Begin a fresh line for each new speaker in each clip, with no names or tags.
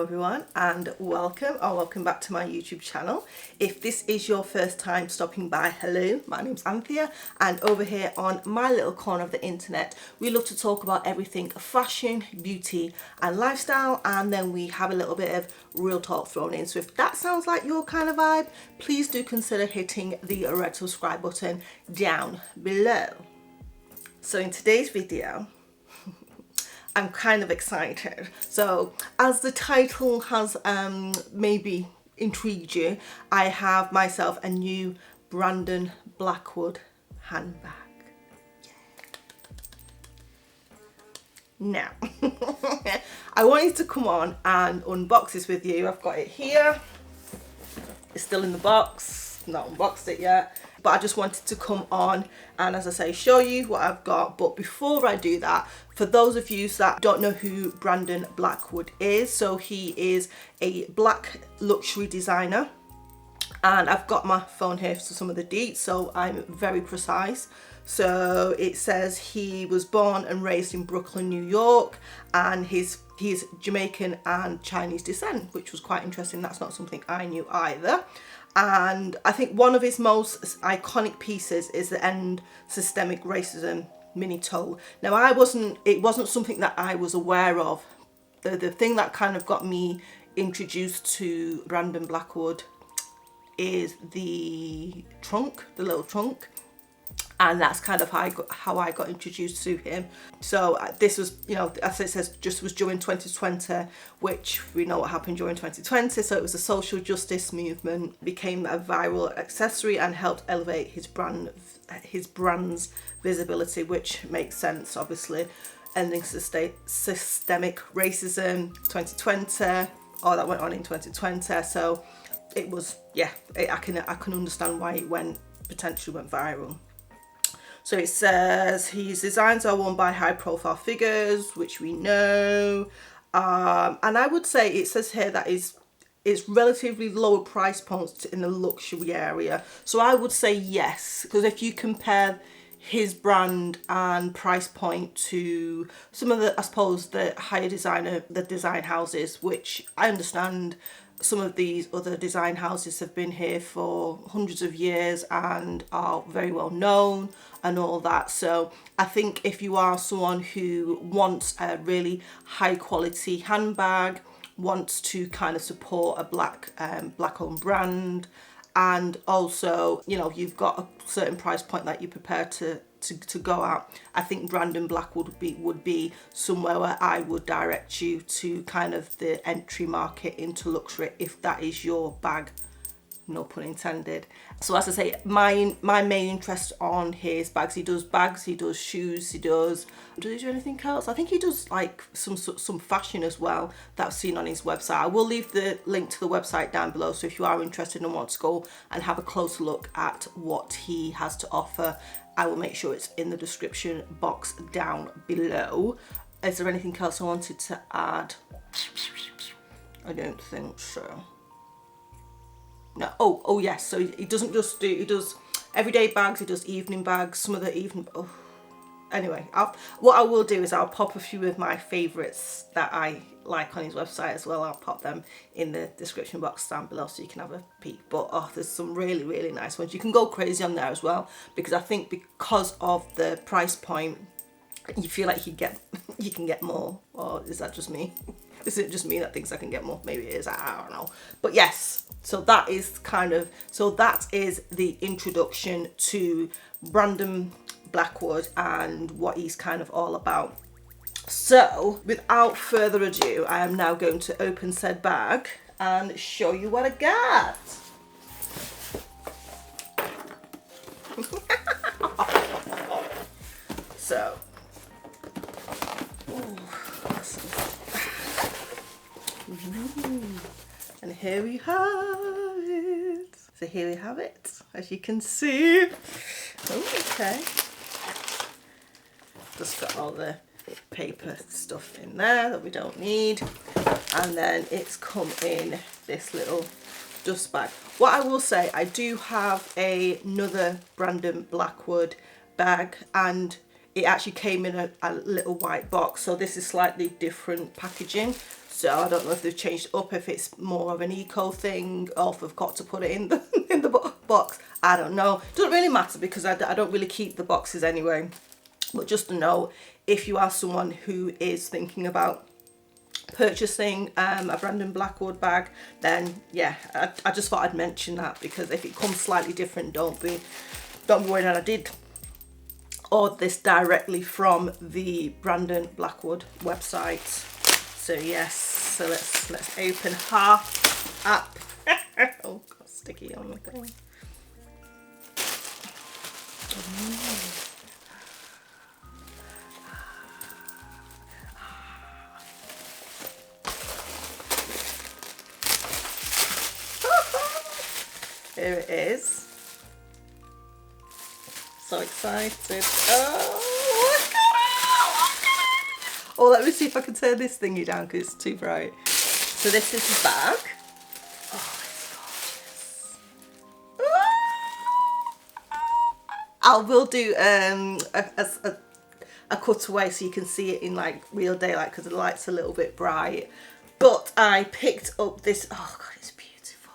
Hello everyone and welcome back to my YouTube channel. If this is your first time stopping by, hello, my name's Anthea, and over here on my little corner of the internet we love to talk about everything fashion, beauty and lifestyle, and then we have a little bit of real talk thrown in. So if that sounds like your kind of vibe, please do consider hitting the red subscribe button down below. So in today's video I'm kind of excited. So as the title has maybe intrigued you, I have myself a new Brandon Blackwood handbag. Now, I wanted to come on and unbox this with you. I've got it here. It's still in the box, not unboxed it yet. But I just wanted to come on and, as I say, show you what I've got. But before I do that, for those of you that don't know who Brandon Blackwood is, so he is a black luxury designer. And I've got my phone here for some of the deets, so I'm very precise. So it says he was born and raised in Brooklyn, New York, and he's Jamaican and Chinese descent, which was quite interesting. That's not something I knew either. And I think one of his most iconic pieces is the End Systemic Racism mini toe. Now it wasn't something that I was aware of. The thing that kind of got me introduced to Brandon Blackwood is the trunk, the little trunk. And that's kind of how I got introduced to him. So this was, you know, as it says, just was during 2020, which we know what happened during 2020. So it was a social justice movement, became a viral accessory and helped elevate his brand's visibility, which makes sense, obviously. Ending systemic racism, 2020, all that went on in 2020. So it was, yeah, I can understand why it potentially went viral. So it says his designs are worn by high profile figures, which we know. And I would say it says here that it's relatively lower price points in the luxury area. So I would say yes, because if you compare his brand and price point to some of the, I suppose, the higher the design houses, which I understand some of these other design houses have been here for hundreds of years and are very well known and all that. So I think if you are someone who wants a really high quality handbag, wants to kind of support a black owned brand, and also, you know, you've got a certain price point that you're prepared to go at, I think Brandon Blackwood would be somewhere where I would direct you to kind of the entry market into luxury, if that is your bag, no pun intended. So as I say, my main interest on his bags, he does shoes, does he do anything else? I think he does like some fashion as well that I've seen on his website. I will leave the link to the website down below, so if you are interested and want to go and have a closer look at what he has to offer, I will make sure it's in the description box down below. Is there anything else I wanted to add? I don't think so. No. Oh yes, so he doesn't just do, he does everyday bags, he does evening bags, some of the evening, anyway, what I will do is I'll pop a few of my favorites that I like on his website as well. I'll pop them in the description box down below so you can have a peek. But there's some really, really nice ones. You can go crazy on there as well, because I think because of the price point, you feel like you can get more. Or is that just me? Is it just me that thinks I can get more? Maybe it is, I don't know. But yes, so that is the introduction to Brandon Blackwood and what he's kind of all about. So without further ado, I am now going to open said bag and show you what I got. So, and here we have it. So here we have it, as you can see. Oh, okay. Just got all the paper stuff in there that we don't need, and then it's come in this little dust bag. What I will say, I do have another Brandon Blackwood bag, and it actually came in a little white box. So this is slightly different packaging. So I don't know if they've changed it up, if it's more of an eco thing, or if they've got to put it in the in the box. I don't know. It doesn't really matter because I don't really keep the boxes anyway. But just to know, if you are someone who is thinking about purchasing a Brandon Blackwood bag, then yeah, I just thought I'd mention that, because if it comes slightly different, don't be worried. And I did order this directly from the Brandon Blackwood website. So yes, so let's open half up. Oh, got sticky on the thing. Here it is. So excited. Oh, let me see if I can turn this thingy down because it's too bright. So this is the bag. Oh, it's gorgeous. I will do a cutaway so you can see it in like real daylight because the light's a little bit bright. But I picked up this, oh God, it's beautiful.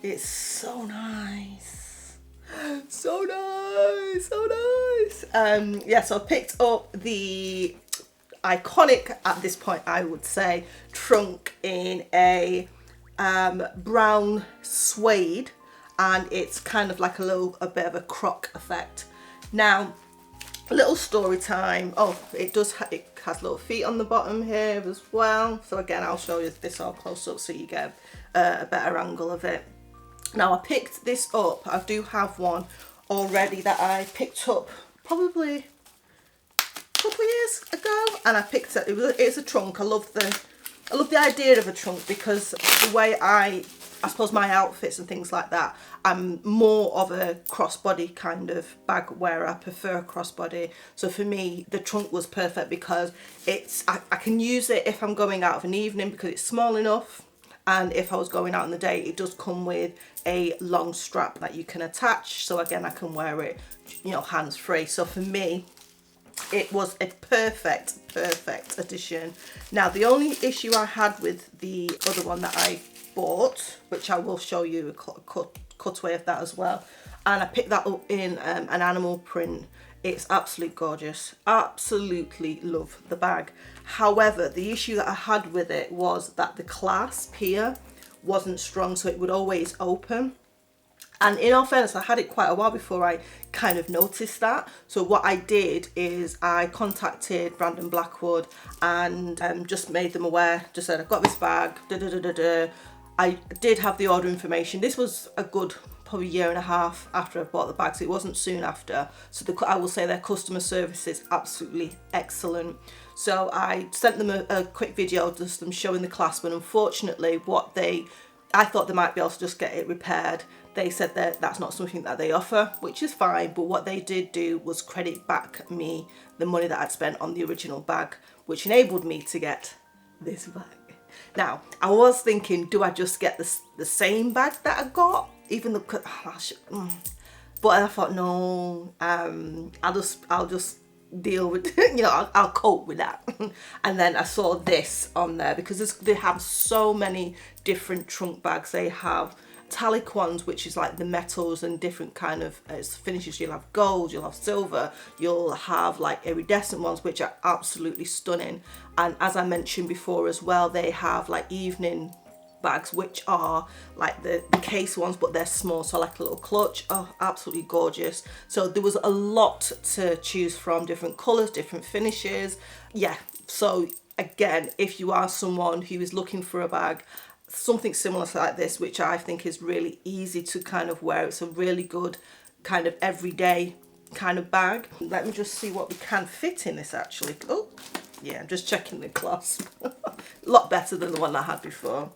It's so nice. So nice, so nice. Yeah, so I picked up the iconic, at this point I would say, trunk in a brown suede, and it's kind of like a bit of a croc effect. Now, a little story time. Oh, it has little feet on the bottom here as well. So again, I'll show you this all close up so you get a better angle of it. Now I picked this up. I do have one already that I picked up probably couple of years ago, and I picked it. It's a trunk. I love the idea of a trunk because the way I suppose my outfits and things like that, I'm more of a crossbody kind of bag wearer. I prefer a crossbody. So for me, the trunk was perfect because I can use it if I'm going out of an evening because it's small enough, and if I was going out in the day, it does come with a long strap that you can attach. So again, I can wear it, you know, hands free. So for me, it was a perfect addition. Now, the only issue I had with the other one that I bought, which I will show you a cutaway of that as well, and I picked that up in an animal print. It's absolutely gorgeous. Absolutely love the bag. However, the issue that I had with it was that the clasp here wasn't strong, so it would always open. And in all fairness, I had it quite a while before I kind of noticed that. So what I did is I contacted Brandon Blackwood and just made them aware, just said, I've got this bag, I did have the order information. This was a good probably year and a half after I bought the bag, so it wasn't soon after. So I will say their customer service is absolutely excellent. So I sent them a quick video, just them showing the clasp, and unfortunately I thought they might be able to just get it repaired. They said that that's not something that they offer, which is fine, but what they did do was credit back me the money that I'd spent on the original bag, which enabled me to get this bag. Now, I was thinking, do I just get the same bag that I got? Even though, but I thought, no, I'll just deal with, you know, I'll cope with that. And then I saw this on there because they have so many different trunk bags. They have metallic ones, which is like the metals and different kind of finishes. You'll have gold, you'll have silver, you'll have like iridescent ones, which are absolutely stunning. And as I mentioned before as well, they have like evening bags, which are like the case ones, but they're small, so like a little clutch. Oh, absolutely gorgeous. So there was a lot to choose from, different colors, different finishes. Yeah, so again, if you are someone who is looking for a bag, something similar to like this, which I think is really easy to kind of wear, it's a really good kind of everyday kind of bag. Let me just see what we can fit in this actually. Oh yeah, I'm just checking the clasp. A lot better than the one I had before.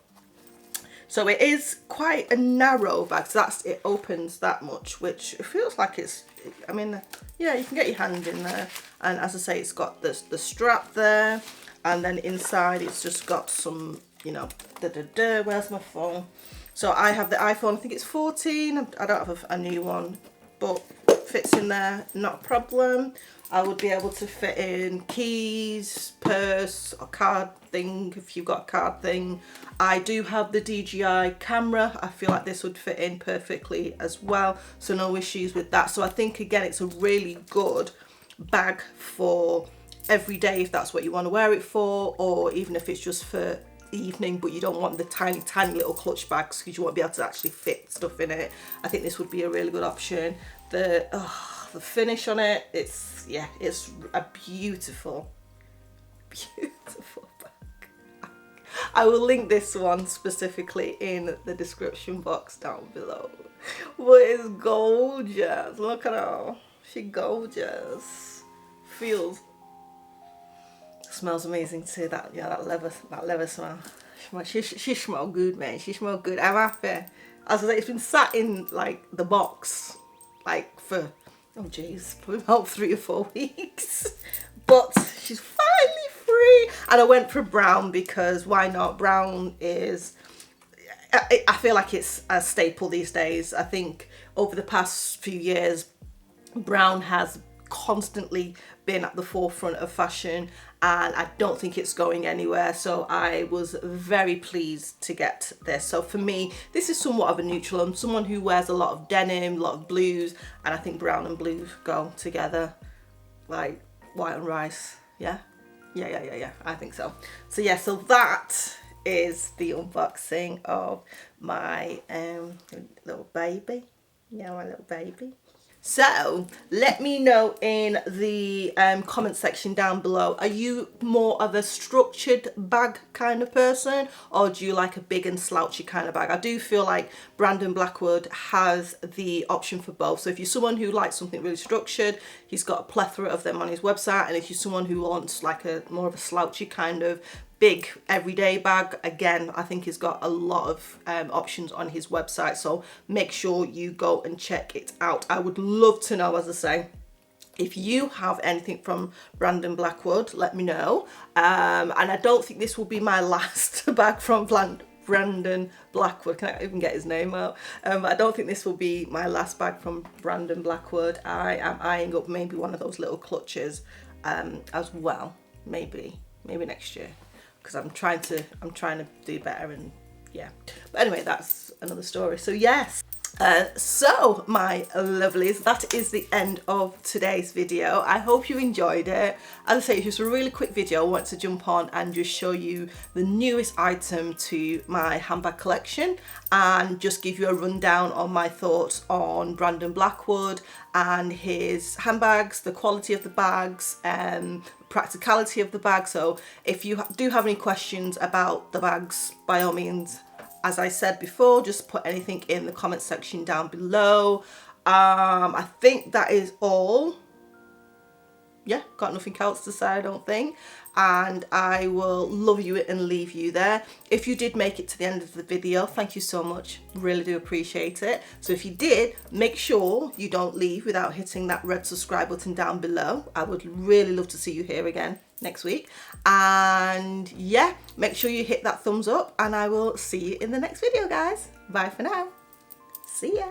So it is quite a narrow bag, so it opens that much, which it feels like it's, I mean, yeah, you can get your hand in there. And as I say, it's got the strap there, and then inside it's just got some, you know, where's my phone? So I have the iPhone, I think it's 14, I don't have a new one, but fits in there, not a problem. I would be able to fit in keys, purse, a card thing if you've got a card thing. I do have the DJI camera. I feel like this would fit in perfectly as well, so no issues with that. So I think again it's a really good bag for every day if that's what you want to wear it for, or even if it's just for evening but you don't want the tiny little clutch bags because you won't be able to actually fit stuff in it. I think this would be a really good option. The finish on it, it's a beautiful bag. I will link this one specifically in the description box down below. But it's gorgeous. Look at her, she's gorgeous. Smells amazing too. That leather smell. She smells good, man. She smells good. I'm happy. As I say, it's been sat in like the box like for, oh geez, probably about 3 or 4 weeks. But she's finally free. And I went for brown because why not? Brown is, I feel like it's a staple these days. I think over the past few years, brown has constantly been at the forefront of fashion, and I don't think it's going anywhere. So I was very pleased to get this. So for me, this is somewhat of a neutral. I'm someone who wears a lot of denim, a lot of blues, and I think brown and blue go together like white and rice. Yeah, I think so. So yeah, so that is the unboxing of my little baby. Yeah, my little baby. So let me know in the comment section down below, are you more of a structured bag kind of person, or do you like a big and slouchy kind of bag? I do feel like Brandon Blackwood has the option for both. So if you're someone who likes something really structured, he's got a plethora of them on his website. And if you're someone who wants like a more of a slouchy kind of big everyday bag, again, I think he's got a lot of options on his website, so make sure you go and check it out. I would love to know, as I say, if you have anything from Brandon Blackwood, let me know. And I don't think this will be my last bag from Brandon Blackwood. Can I even get his name out? I don't think this will be my last bag from Brandon Blackwood. I am eyeing up maybe one of those little clutches as well, maybe next year, because I'm trying to do better, and yeah. But anyway, that's another story. So yes, so my lovelies, that is the end of today's video. I hope you enjoyed it. As I say, it's just a really quick video. I want to jump on and just show you the newest item to my handbag collection and just give you a rundown on my thoughts on Brandon Blackwood and his handbags, the quality of the bags, practicality of the bag. So if you do have any questions about the bags, by all means, as I said before, just put anything in the comment section down below. I think that is all. Yeah, got nothing else to say, I don't think. And I will love you and leave you there. If you did make it to the end of the video, thank you so much. Really do appreciate it. So if you did, make sure you don't leave without hitting that red subscribe button down below. I would really love to see you here again next week. And yeah, make sure you hit that thumbs up, and I will see you in the next video, guys. Bye for now. See ya.